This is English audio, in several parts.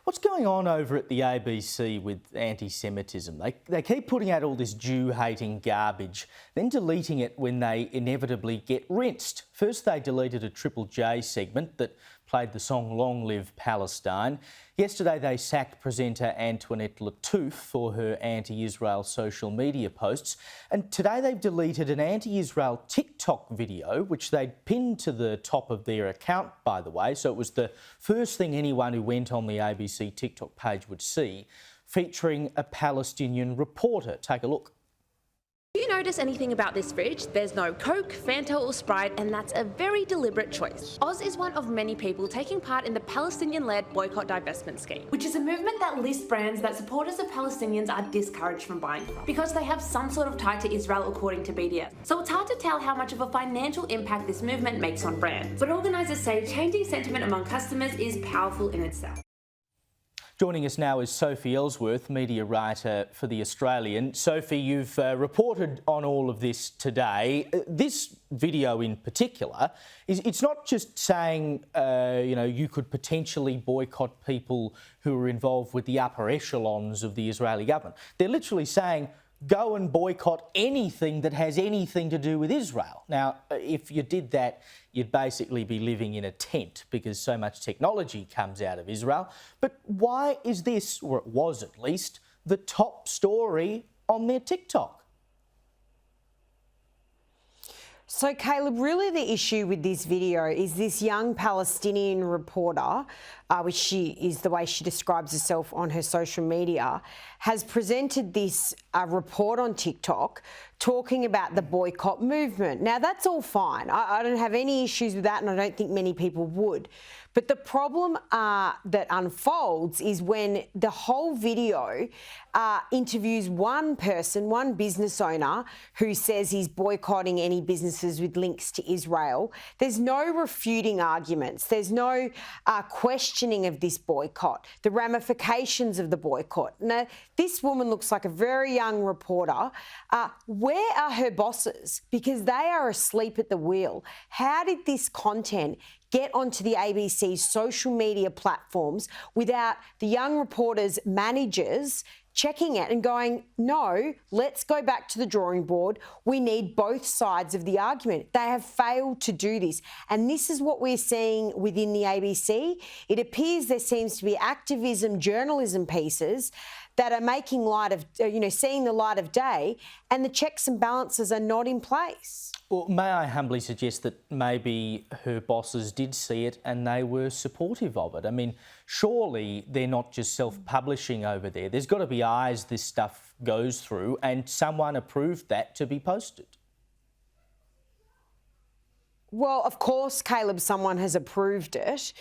What's going on over at the ABC with anti-Semitism? They keep putting out all this Jew-hating garbage, then deleting it when they inevitably get rinsed. First they deleted a Triple J segment that played the song Long Live Palestine. Yesterday they sacked presenter Antoinette Lattouf for her anti-Israel social media posts. And today they've deleted an anti-Israel TikTok video, which they'd pinned to the top of their account, by the way. So it was the first thing anyone who went on the ABC TikTok page would see, featuring a Palestinian reporter. Take a look. Do you notice anything about this fridge? There's no Coke, Fanta or Sprite, and that's a very deliberate choice. Oz is one of many people taking part in the Palestinian-led boycott divestment scheme, which is a movement that lists brands that supporters of Palestinians are discouraged from buying from because they have some sort of tie to Israel, according to BDS. So it's hard to tell how much of a financial impact this movement makes on brands, but organisers say changing sentiment among customers is powerful in itself. Joining us now is Sophie Elsworth, media writer for The Australian. Sophie, you've reported on all of this today. This video in particular, it's not just saying, you could potentially boycott people who are involved with the upper echelons of the Israeli government. They're literally saying, go and boycott anything that has anything to do with Israel. Now, if you did that, you'd basically be living in a tent because so much technology comes out of Israel. But why is this, or it was at least, the top story on their TikTok? So, Caleb, really the issue with this video is this young Palestinian reporter, which she is the way she describes herself on her social media, has presented this report on TikTok talking about the boycott movement. Now, that's all fine. I don't have any issues with that, and I don't think many people would. But the problem that unfolds is when the whole video interviews one person, one business owner, who says he's boycotting any businesses with links to Israel. There's no refuting arguments. There's no questioning of this boycott, the ramifications of the boycott. Now, this woman looks like a very young reporter. Where are her bosses? Because they are asleep at the wheel. How did this content get onto the ABC's social media platforms without the young reporter's managers checking it and going, no, let's go back to the drawing board. We need both sides of the argument. They have failed to do this. And this is what we're seeing within the ABC. It appears there seems to be activism, journalism pieces that are making light of, seeing the light of day, and the checks and balances are not in place. Well, may I humbly suggest that maybe her bosses did see it and they were supportive of it? I mean, surely they're not just self-publishing over there. There's got to be eyes this stuff goes through, and someone approved that to be posted. Well, of course, Caleb, someone has approved it.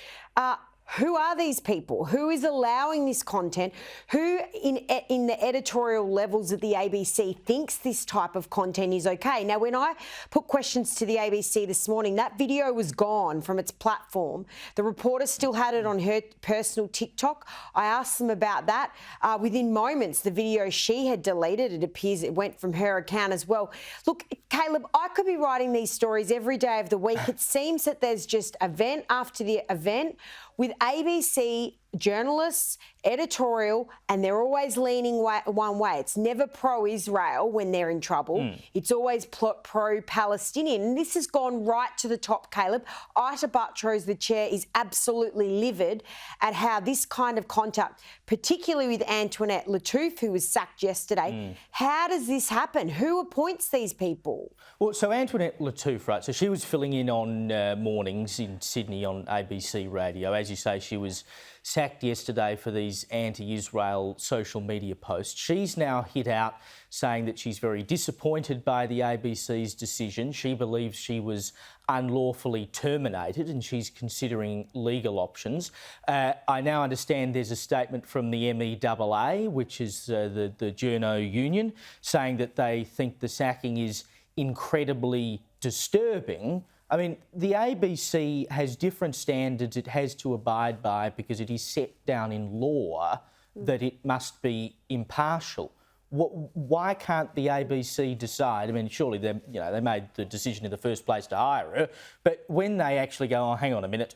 Who are these people? Who is allowing this content? Who in the editorial levels at the ABC thinks this type of content is okay? Now, when I put questions to the ABC this morning, that video was gone from its platform. The reporter still had it on her personal TikTok. I asked them about that. Within moments, the video she had deleted, it appears it went from her account as well. Look, Caleb, I could be writing these stories every day of the week. It seems that there's just event after the event with ABC journalists, editorial, and they're always leaning one way. It's never pro-Israel when they're in trouble. It's always pro-Palestinian. And this has gone right to the top, Caleb. Ita Buttrose, the chair, is absolutely livid at how this kind of contact, particularly with Antoinette Lattouf, who was sacked yesterday, how does this happen? Who appoints these people? Well, so Antoinette Lattouf, right, so she was filling in on mornings in Sydney on ABC Radio. As you say, she was sacked yesterday for these anti-Israel social media posts. She's now hit out saying that she's very disappointed by the ABC's decision. She believes she was unlawfully terminated and she's considering legal options. I now understand there's a statement from the MEAA, which is the journo union, saying that they think the sacking is incredibly disturbing. I mean, the ABC has different standards it has to abide by because it is set down in law that it must be impartial. Why can't the ABC decide? I mean, surely they made the decision in the first place to hire her, but when they actually go, oh, hang on a minute,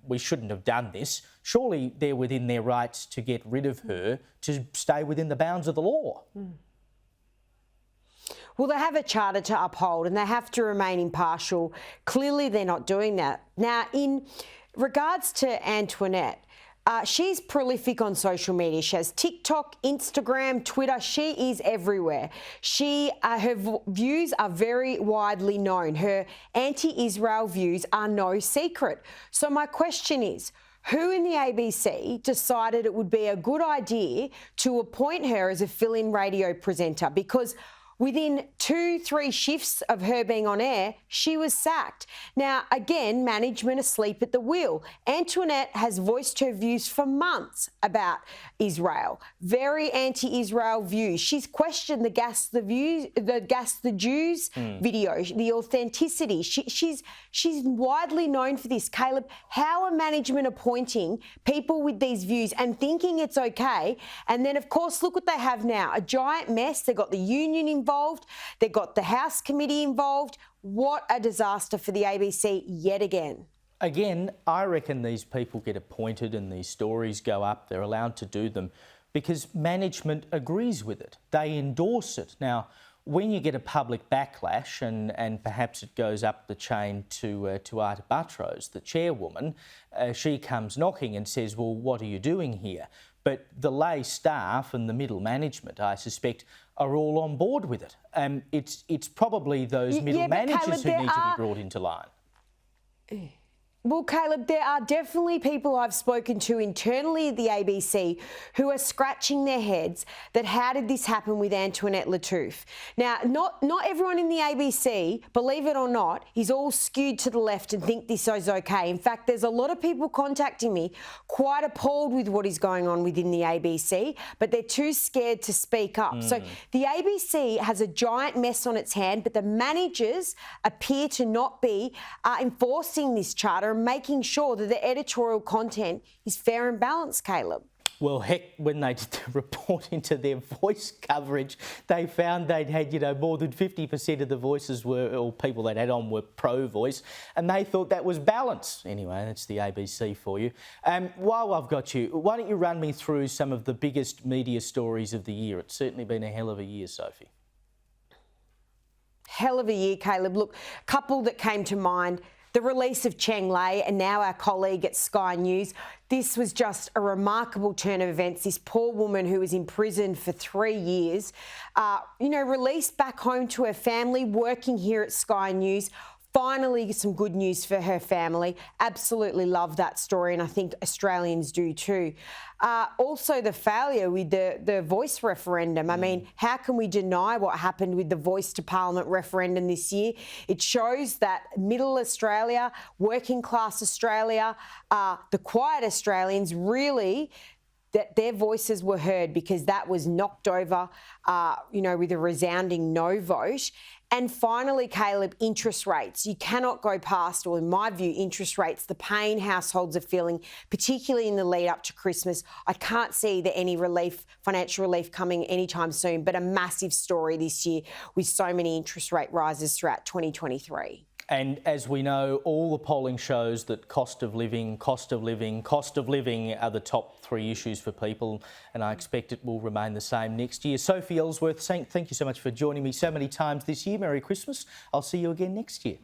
we shouldn't have done this, surely they're within their rights to get rid of her, to stay within the bounds of the law. Well, they have a charter to uphold and they have to remain impartial. Clearly, they're not doing that. Now, in regards to Antoinette, she's prolific on social media. She has TikTok, Instagram, Twitter. She is everywhere. Her views are very widely known. Her anti-Israel views are no secret. So my question is, who in the ABC decided it would be a good idea to appoint her as a fill-in radio presenter? Because within 2-3 shifts of her being on air, she was sacked. Now, again, management asleep at the wheel. Antoinette has voiced her views for months about Israel. Very anti-Israel views. She's questioned the Gas the Jews video, the authenticity. She's widely known for this. Caleb, how are management appointing people with these views and thinking it's okay? And then, of course, look what they have now. A giant mess. They've got the union involved. They've got the House committee involved. What a disaster for the ABC yet again. Again, I reckon these people get appointed and these stories go up. They're allowed to do them because management agrees with it. They endorse it. Now, when you get a public backlash and perhaps it goes up the chain to Arta Buttrose, the chairwoman, she comes knocking and says, well, what are you doing here? But the lay staff and the middle management, I suspect, are all on board with it. It's probably those middle managers who need to be brought into line. Well, Caleb, there are definitely people I've spoken to internally at the ABC who are scratching their heads that how did this happen with Antoinette Lattouf? Now, not everyone in the ABC, believe it or not, is all skewed to the left and think this is okay. In fact, there's a lot of people contacting me quite appalled with what is going on within the ABC, but they're too scared to speak up. So the ABC has a giant mess on its hand, but the managers appear to not be enforcing this charter and making sure that the editorial content is fair and balanced, Caleb. Well, heck, when they did the report into their voice coverage, they found they'd had, more than 50% of the voices or people they'd had on were pro-voice, and they thought that was balance. Anyway, that's the ABC for you. While I've got you, why don't you run me through some of the biggest media stories of the year? It's certainly been a hell of a year, Sophie. Hell of a year, Caleb. Look, a couple that came to mind. The release of Cheng Lei and now our colleague at Sky News. This was just a remarkable turn of events. This poor woman who was in prison for 3 years, released back home to her family, working here at Sky News. Finally, some good news for her family. Absolutely love that story, and I think Australians do too. Also, the failure with the voice referendum. I mean, how can we deny what happened with the Voice to Parliament referendum this year? It shows that middle Australia, working class Australia, the quiet Australians really, that their voices were heard because that was knocked over, with a resounding no vote. And finally, Caleb, interest rates. You cannot go past, or in my view, interest rates, the pain households are feeling, particularly in the lead up to Christmas. I can't see that any financial relief coming anytime soon, but a massive story this year with so many interest rate rises throughout 2023. And as we know, all the polling shows that cost of living are the top 3 issues for people, and I expect it will remain the same next year. Sophie Elsworth, thank you so much for joining me so many times this year. Merry Christmas. I'll see you again next year.